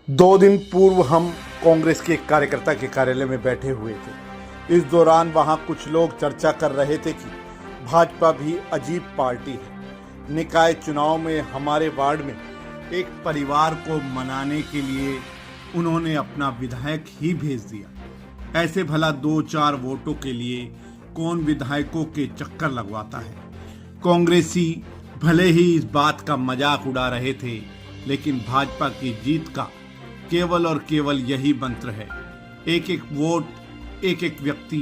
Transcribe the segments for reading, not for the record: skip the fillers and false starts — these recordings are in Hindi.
दो दिन पूर्व हम कांग्रेस के एक कार्यकर्ता के कार्यालय में बैठे हुए थे। इस दौरान वहां कुछ लोग चर्चा कर रहे थे कि भाजपा भी अजीब पार्टी है। निकाय चुनाव में हमारे वार्ड में एक परिवार को मनाने के लिए उन्होंने अपना विधायक ही भेज दिया। ऐसे भला 2-4 वोटों के लिए कौन विधायकों के चक्कर लगवाता है। कांग्रेसी भले ही इस बात का मजाक उड़ा रहे थे, लेकिन भाजपा की जीत का केवल और केवल यही मंत्र है, एक एक वोट, एक एक व्यक्ति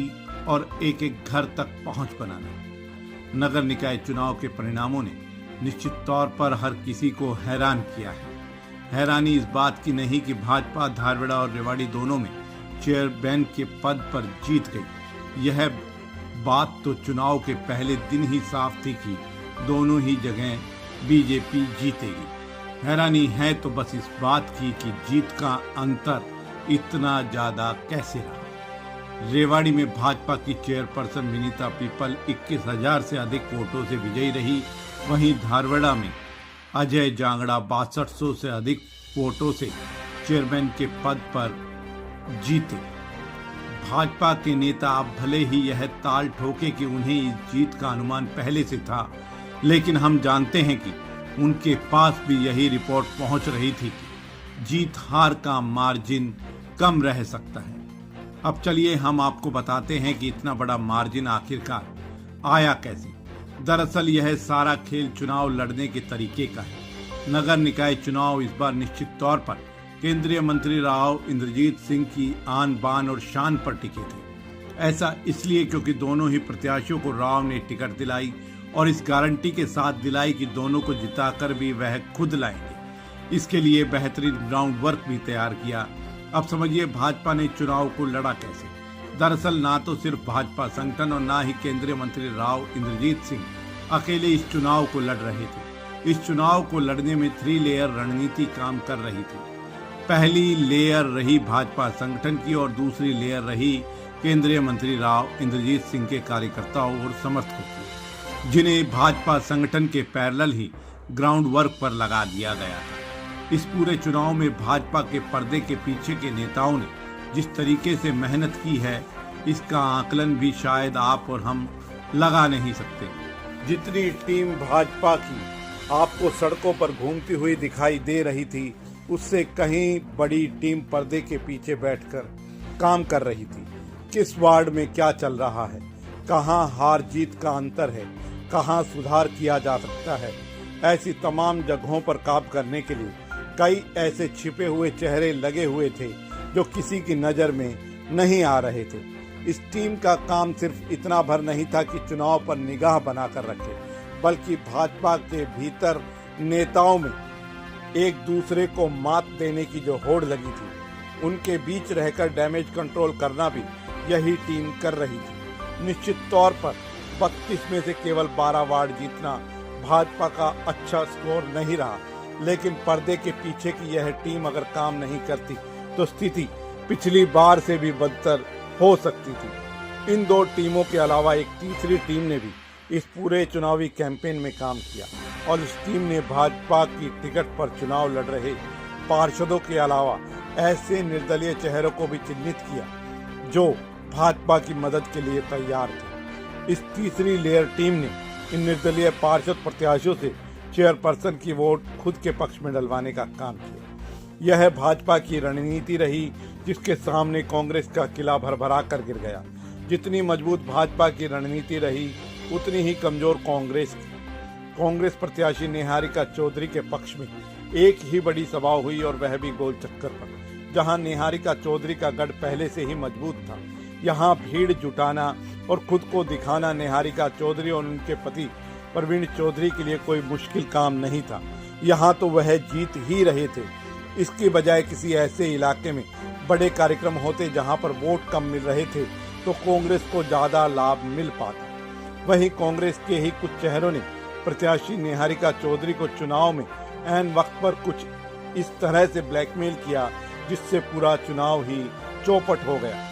और एक एक घर तक पहुंच बनाना। नगर निकाय चुनाव के परिणामों ने निश्चित तौर पर हर किसी को हैरान किया है। हैरानी इस बात की नहीं कि भाजपा धारवाड़ा और रेवाड़ी दोनों में चेयरमैन के पद पर जीत गई। यह बात तो चुनाव के पहले दिन ही साफ थी कि दोनों ही जगह बीजेपी जीतेगी। हैरानी है तो बस इस बात की कि जीत का अंतर इतना ज्यादा कैसे रहा। रेवाड़ी में भाजपा की चेयरपर्सन विनीता पीपल 21,000 से अधिक वोटों से विजयी रही। वहीं धारवाड़ा में अजय जांगड़ा 6200 से अधिक वोटों से चेयरमैन के पद पर जीते। भाजपा के नेता अब भले ही यह ताल ठोके कि उन्हें इस जीत का अनुमान पहले से था, लेकिन हम जानते हैं कि उनके पास भी यही रिपोर्ट पहुंच रही थी कि जीत हार का मार्जिन कम रह सकता है। अब चलिए हम आपको बताते हैं कि इतना बड़ा मार्जिन आखिरकार आया कैसे। दरअसल यह सारा खेल चुनाव लड़ने के तरीके का है। नगर निकाय चुनाव इस बार निश्चित तौर पर केंद्रीय मंत्री राव इंद्रजीत सिंह की आन बान और शान पर टिके थे। ऐसा इसलिए क्योंकि दोनों ही प्रत्याशियों को राव ने टिकट दिलाई और इस गारंटी के साथ दिलाई कि दोनों को जिताकर भी वह खुद लाएंगे। इसके लिए बेहतरीन ग्राउंड वर्क भी तैयार किया। अब समझिए भाजपा ने चुनाव को लड़ा कैसे। दरअसल ना तो सिर्फ भाजपा संगठन और ना ही केंद्रीय मंत्री राव इंद्रजीत सिंह अकेले इस चुनाव को लड़ रहे थे। इस चुनाव को लड़ने में 3 लेयर रणनीति काम कर रही थी। पहली लेयर रही भाजपा संगठन की और दूसरी लेयर रही केंद्रीय मंत्री राव इंद्रजीत सिंह के कार्यकर्ताओं और समर्थकों की, जिन्हें भाजपा संगठन के पैरेलल ही ग्राउंड वर्क पर लगा दिया गया था। इस पूरे चुनाव में भाजपा के पर्दे के पीछे के नेताओं ने जिस तरीके से मेहनत की है, इसका आकलन भी शायद आप और हम लगा नहीं सकते। जितनी टीम भाजपा की आपको सड़कों पर घूमती हुई दिखाई दे रही थी, उससे कहीं बड़ी टीम पर्दे के पीछे बैठकर काम कर रही थी। किस वार्ड में क्या चल रहा है, कहाँ हार जीत का अंतर है, कहाँ सुधार किया जा सकता है, ऐसी तमाम जगहों पर काम करने के लिए कई ऐसे छिपे हुए चेहरे लगे हुए थे जो किसी की नज़र में नहीं आ रहे थे। इस टीम का काम सिर्फ इतना भर नहीं था कि चुनाव पर निगाह बनाकर रखे, बल्कि भाजपा के भीतर नेताओं में एक दूसरे को मात देने की जो होड़ लगी थी, उनके बीच रहकर डैमेज कंट्रोल करना भी यही टीम कर रही थी। निश्चित तौर पर 32 में से केवल 12 वार्ड जीतना भाजपा का अच्छा स्कोर नहीं रहा, लेकिन पर्दे के पीछे की यह टीम अगर काम नहीं करती तो स्थिति पिछली बार से भी बदतर हो सकती थी। इन 2 टीमों के अलावा एक तीसरी टीम ने भी इस पूरे चुनावी कैंपेन में काम किया और इस टीम ने भाजपा की टिकट पर चुनाव लड़ रहे पार्षदों के अलावा ऐसे निर्दलीय चेहरों को भी चिन्हित किया जो भाजपा की मदद के लिए तैयार थे। इस तीसरी लेयर टीम ने इन निर्दलीय पार्षद प्रत्याशियों से चेयरपर्सन की वोट खुद के पक्ष में डलवाने का काम किया। यह भाजपा की रणनीति रही जिसके सामने कांग्रेस का किला भरभरा कर गिर गया। जितनी मजबूत भाजपा की रणनीति रही, उतनी ही कमजोर कांग्रेस की। कांग्रेस प्रत्याशी निहारिका चौधरी के पक्ष में एक ही बड़ी सभा हुई और वह भी गोल चक्कर पर, जहां निहारिका चौधरी का गढ़ पहले से ही मजबूत था। यहां भीड़ जुटाना और खुद को दिखाना निहारिका चौधरी और उनके पति प्रवीण चौधरी के लिए कोई मुश्किल काम नहीं था। यहां तो वह जीत ही रहे थे। इसके बजाय किसी ऐसे इलाके में बड़े कार्यक्रम होते जहां पर वोट कम मिल रहे थे तो कांग्रेस को ज्यादा लाभ मिल पाता। वहीं कांग्रेस के ही कुछ चेहरों ने प्रत्याशी निहारिका चौधरी को चुनाव में ऐन वक्त पर कुछ इस तरह से ब्लैकमेल किया जिससे पूरा चुनाव ही चौपट हो गया।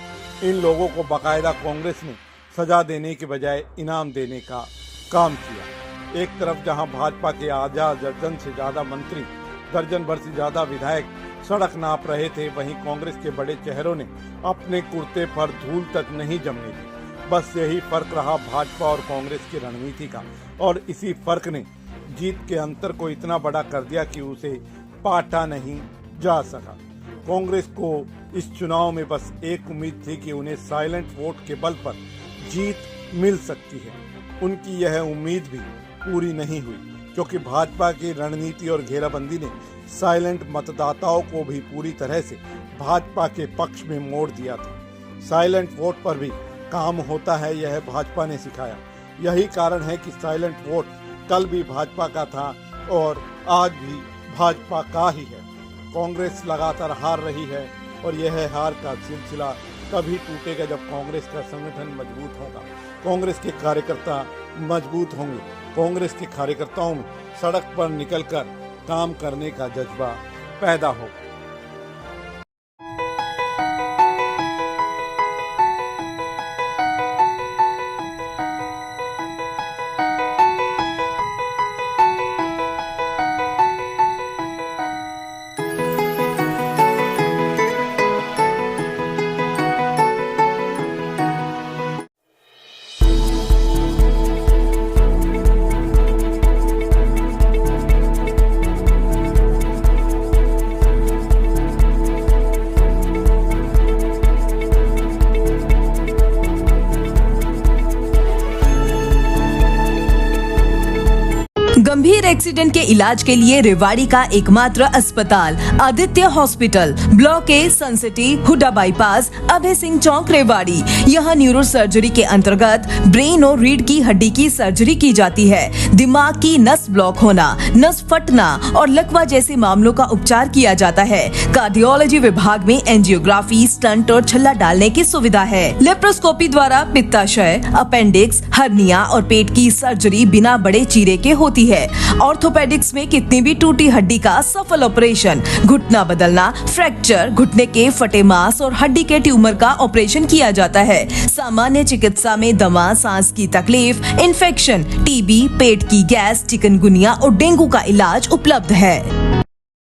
इन लोगों को बाकायदा कांग्रेस ने सजा देने के बजाय इनाम देने का काम किया। एक तरफ जहां भाजपा के आधा दर्जन से ज्यादा मंत्री, दर्जन भर से ज्यादा विधायक सड़क नाप रहे थे, वहीं कांग्रेस के बड़े चेहरों ने अपने कुर्ते पर धूल तक नहीं जमने दी। बस यही फर्क रहा भाजपा और कांग्रेस की रणनीति का, और इसी फर्क ने जीत के अंतर को इतना बड़ा कर दिया कि उसे पाटा नहीं जा सका। कांग्रेस को इस चुनाव में बस एक उम्मीद थी कि उन्हें साइलेंट वोट के बल पर जीत मिल सकती है। उनकी यह उम्मीद भी पूरी नहीं हुई, क्योंकि भाजपा की रणनीति और घेराबंदी ने साइलेंट मतदाताओं को भी पूरी तरह से भाजपा के पक्ष में मोड़ दिया था। साइलेंट वोट पर भी काम होता है, यह भाजपा ने सिखाया। यही कारण है कि साइलेंट वोट कल भी भाजपा का था और आज भी भाजपा का ही है। कांग्रेस लगातार हार रही है और यह हार का सिलसिला तभी टूटेगा जब कांग्रेस का संगठन मजबूत होगा, कांग्रेस के कार्यकर्ता मजबूत होंगे, कांग्रेस के कार्यकर्ताओं में सड़क पर निकलकर काम करने का जज्बा पैदा होगा। गंभीर एक्सीडेंट के इलाज के लिए रेवाड़ी का एकमात्र अस्पताल Aditya hospital, block A, Sun City, HUDA bypass, Abhay Singh Chowk, Rewari. यहाँ न्यूरो सर्जरी के अंतर्गत ब्रेन और रीढ़ की हड्डी की सर्जरी की जाती है। दिमाग की नस ब्लॉक होना, नस फटना और लकवा जैसे मामलों का उपचार किया जाता है। कार्डियोलॉजी विभाग में एंजियोग्राफी, स्टंट और छल्ला डालने की सुविधा है। लेप्रोस्कोपी द्वारा पित्ताशय, अपेंडिक्स, हर्निया और पेट की सर्जरी बिना बड़े चीरे के होती है। ऑर्थोपेडिक्स में कितनी भी टूटी हड्डी का सफल ऑपरेशन, घुटना बदलना, फ्रैक्चर, घुटने के फटे मांस और हड्डी के ट्यूमर का ऑपरेशन किया जाता है। सामान्य चिकित्सा में दमा, सांस की तकलीफ, इन्फेक्शन, टीबी, पेट की गैस, चिकनगुनिया और डेंगू का इलाज उपलब्ध है।